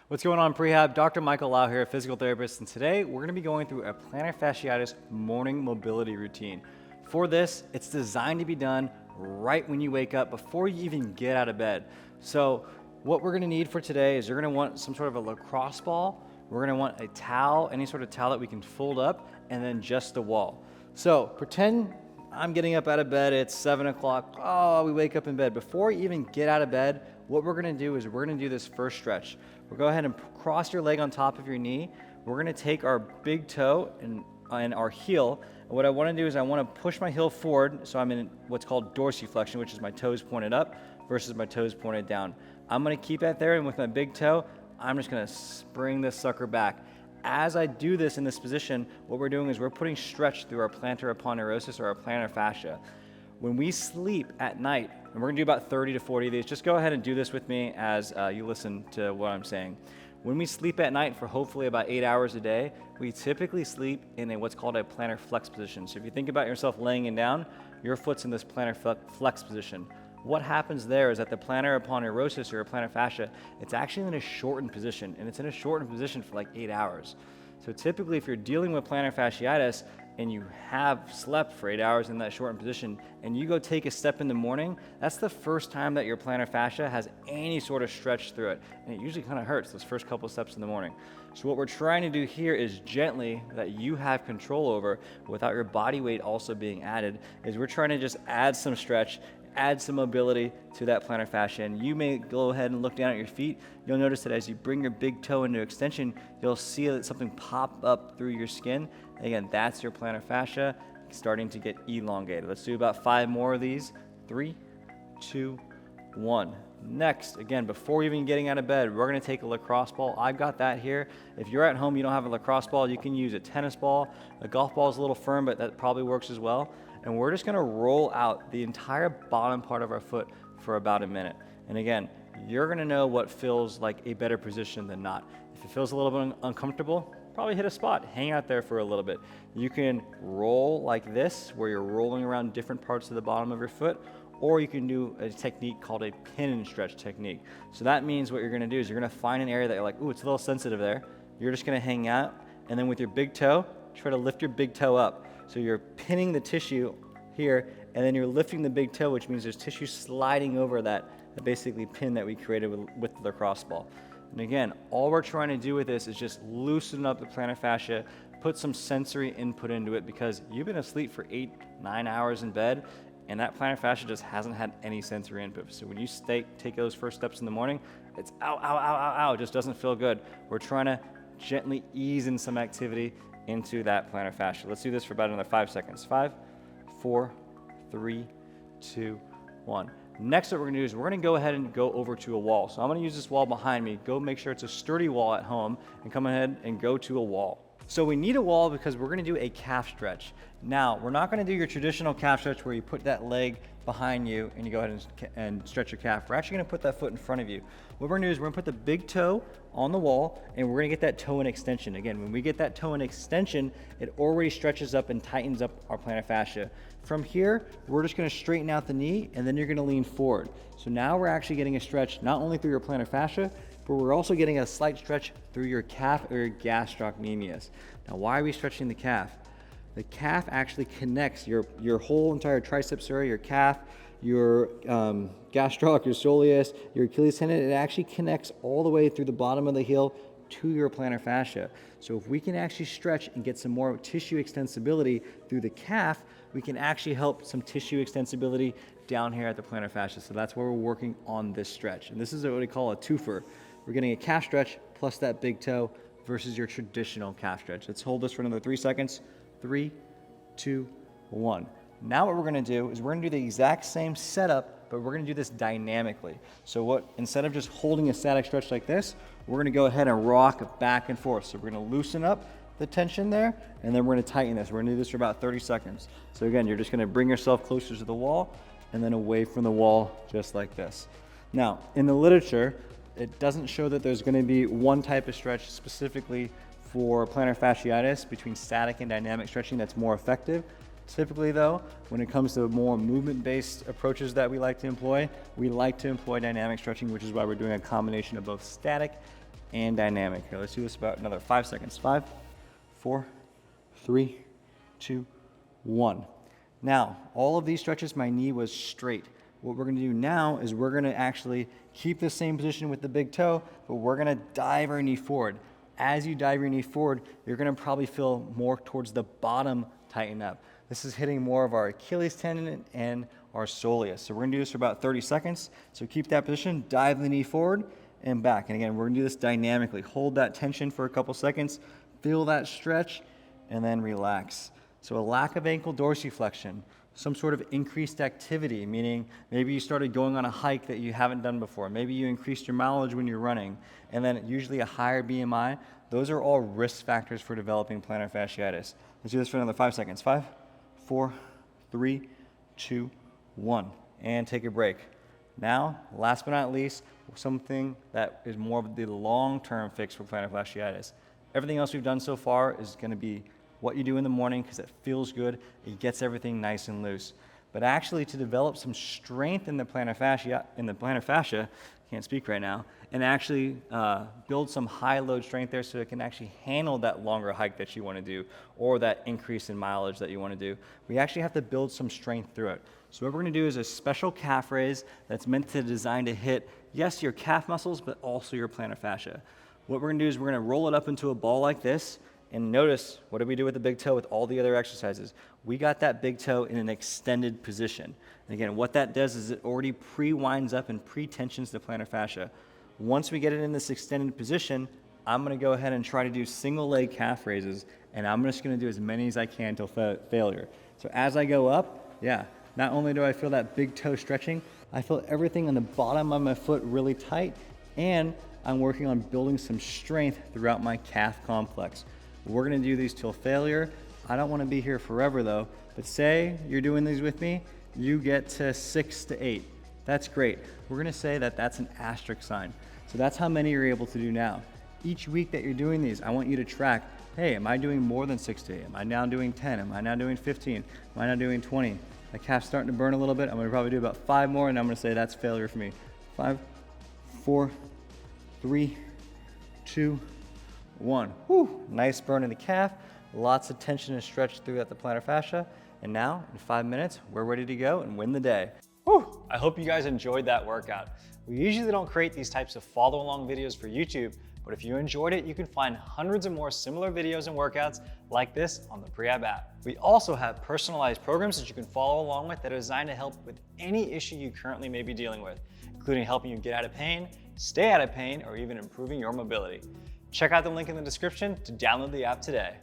What's going on, Prehab? Dr. Michael Lau here, physical therapist, and today we're going to be going through a plantar fasciitis morning mobility routine. For this, it's designed to be done right when you wake up before you even get out of bed. So what we're going to need for today is you're going to want some sort of a lacrosse ball. We're going to want a towel, any sort of towel that we can fold up, and then just a wall. So pretend I'm getting up out of bed, it's 7 o'clock, we wake up in bed. Before you even get out of bed, what we're gonna do is we're gonna do this first stretch. We'll go ahead and cross your leg on top of your knee. We're gonna take our big toe and our heel. And what I wanna do is I wanna push my heel forward, so I'm in what's called dorsiflexion, which is my toes pointed up versus my toes pointed down. I'm gonna keep that there, and with my big toe, I'm just gonna spring this sucker back. As I do this in this position, what we're doing is we're putting stretch through our plantar aponeurosis or our plantar fascia. When we sleep at night, and we're gonna do about 30 to 40 of these, just go ahead and do this with me as you listen to what I'm saying. When we sleep at night for hopefully about 8 hours a day, we typically sleep in what's called a plantar flex position. So if you think about yourself laying down, your foot's in this plantar flex position. What happens there is that the plantar aponeurosis or plantar fascia, it's actually in a shortened position, and it's in a shortened position for like 8 hours. So typically if you're dealing with plantar fasciitis and you have slept for 8 hours in that shortened position and you go take a step in the morning, that's the first time that your plantar fascia has any sort of stretch through it. And it usually kind of hurts those first couple steps in the morning. So what we're trying to do here is gently, that you have control over without your body weight also being added, is we're trying to just add some stretch, add some mobility to that plantar fascia. And you may go ahead and look down at your feet. You'll notice that as you bring your big toe into extension, you'll see that something pop up through your skin. Again, that's your plantar fascia starting to get elongated. Let's do about 5 more of these. 3, 2, 1. Next, again, before even getting out of bed, we're gonna take a lacrosse ball. I've got that here. If you're at home, you don't have a lacrosse ball, you can use a tennis ball. A golf ball is a little firm, but that probably works as well. And we're just gonna roll out the entire bottom part of our foot for about a minute. And again, you're gonna know what feels like a better position than not. If it feels a little bit uncomfortable, probably hit a spot, hang out there for a little bit. You can roll like this, where you're rolling around different parts of the bottom of your foot, or you can do a technique called a pin and stretch technique. So that means what you're gonna do is you're gonna find an area that you're like, ooh, it's a little sensitive there. You're just gonna hang out, and then with your big toe, try to lift your big toe up. So you're pinning the tissue here, and then you're lifting the big toe, which means there's tissue sliding over that basically pin that we created with the lacrosse ball. And again, all we're trying to do with this is just loosen up the plantar fascia, put some sensory input into it, because you've been asleep for 8, 9 hours in bed, and that plantar fascia just hasn't had any sensory input. So when you take those first steps in the morning, it's ow, ow, ow, ow, ow, it just doesn't feel good. We're trying to gently ease in some activity into that plantar fascia. Let's do this for about another 5 seconds. 5, 4, 3, 2, 1. Next, what we're gonna do is we're gonna go ahead and go over to a wall. So I'm gonna use this wall behind me. Go make sure it's a sturdy wall at home, and come ahead and go to a wall. So we need a wall because we're gonna do a calf stretch. Now, we're not gonna do your traditional calf stretch where you put that leg behind you and you go ahead and stretch your calf. We're actually gonna put that foot in front of you. What we're gonna do is we're gonna put the big toe on the wall, and we're gonna get that toe in extension. Again, when we get that toe in extension, it already stretches up and tightens up our plantar fascia. From here, we're just gonna straighten out the knee, and then you're gonna lean forward. So now we're actually getting a stretch not only through your plantar fascia, but we're also getting a slight stretch through your calf or your gastrocnemius. Now, why are we stretching the calf? The calf actually connects your whole entire triceps area, your calf, your gastroc, your soleus, your Achilles tendon. It actually connects all the way through the bottom of the heel to your plantar fascia. So if we can actually stretch and get some more tissue extensibility through the calf, we can actually help some tissue extensibility down here at the plantar fascia. So that's where we're working on this stretch. And this is what we call a twofer. We're getting a calf stretch plus that big toe versus your traditional calf stretch. Let's hold this for another 3 seconds. 3, 2, 1. Now what we're gonna do is we're gonna do the exact same setup, but we're gonna do this dynamically. So instead of just holding a static stretch like this, we're gonna go ahead and rock back and forth. So we're gonna loosen up the tension there, and then we're gonna tighten this. We're gonna do this for about 30 seconds. So again, you're just gonna bring yourself closer to the wall and then away from the wall, just like this. Now, in the literature, it doesn't show that there's gonna be one type of stretch specifically for plantar fasciitis between static and dynamic stretching that's more effective. Typically though, when it comes to more movement-based approaches that we like to employ dynamic stretching, which is why we're doing a combination of both static and dynamic. Here, let's do this about another 5 seconds. 5, 4, 3, 2, 1. Now, all of these stretches, my knee was straight. What we're gonna do now is we're gonna actually keep the same position with the big toe, but we're gonna dive our knee forward. As you dive your knee forward, you're gonna probably feel more towards the bottom tighten up. This is hitting more of our Achilles tendon and our soleus. So we're gonna do this for about 30 seconds. So keep that position, dive the knee forward and back. And again, we're gonna do this dynamically. Hold that tension for a couple seconds, feel that stretch, and then relax. So a lack of ankle dorsiflexion, some sort of increased activity, meaning maybe you started going on a hike that you haven't done before. Maybe you increased your mileage when you're running, and then usually a higher BMI. Those are all risk factors for developing plantar fasciitis. Let's do this for another 5 seconds. 5, 4, 3, 2, 1. And take a break. Now, last but not least, something that is more of the long-term fix for plantar fasciitis. Everything else we've done so far is gonna be what you do in the morning because it feels good, it gets everything nice and loose. But actually to develop some strength in the plantar fascia, can't speak right now, and actually build some high load strength there so it can actually handle that longer hike that you want to do or that increase in mileage that you want to do, we actually have to build some strength through it. So what we're going to do is a special calf raise that's meant to design to hit, yes, your calf muscles, but also your plantar fascia. What we're going to do is we're going to roll it up into a ball like this. And notice, what did we do with the big toe with all the other exercises? We got that big toe in an extended position. And again, what that does is it already pre-winds up and pre-tensions the plantar fascia. Once we get it in this extended position, I'm gonna go ahead and try to do single leg calf raises, and I'm just gonna do as many as I can until failure. So as I go up, yeah, not only do I feel that big toe stretching, I feel everything on the bottom of my foot really tight, and I'm working on building some strength throughout my calf complex. We're gonna do these till failure. I don't wanna be here forever though, but say you're doing these with me, you get to 6 to 8. That's great. We're gonna say that that's an asterisk sign. So that's how many you're able to do now. Each week that you're doing these, I want you to track, hey, am I doing more than 6 to 8? Am I now doing 10? Am I now doing 15? Am I now doing 20? My calf's starting to burn a little bit. I'm gonna probably do about 5 more and I'm gonna say that's failure for me. 5, 4, 3, 2, 1. Whew, nice burn in the calf, lots of tension and stretch throughout the plantar fascia. And now, in 5 minutes, we're ready to go and win the day. Whew, I hope you guys enjoyed that workout. We usually don't create these types of follow along videos for YouTube, but if you enjoyed it, you can find hundreds of more similar videos and workouts like this on the Prehab app. We also have personalized programs that you can follow along with that are designed to help with any issue you currently may be dealing with, including helping you get out of pain, stay out of pain, or even improving your mobility. Check out the link in the description to download the app today.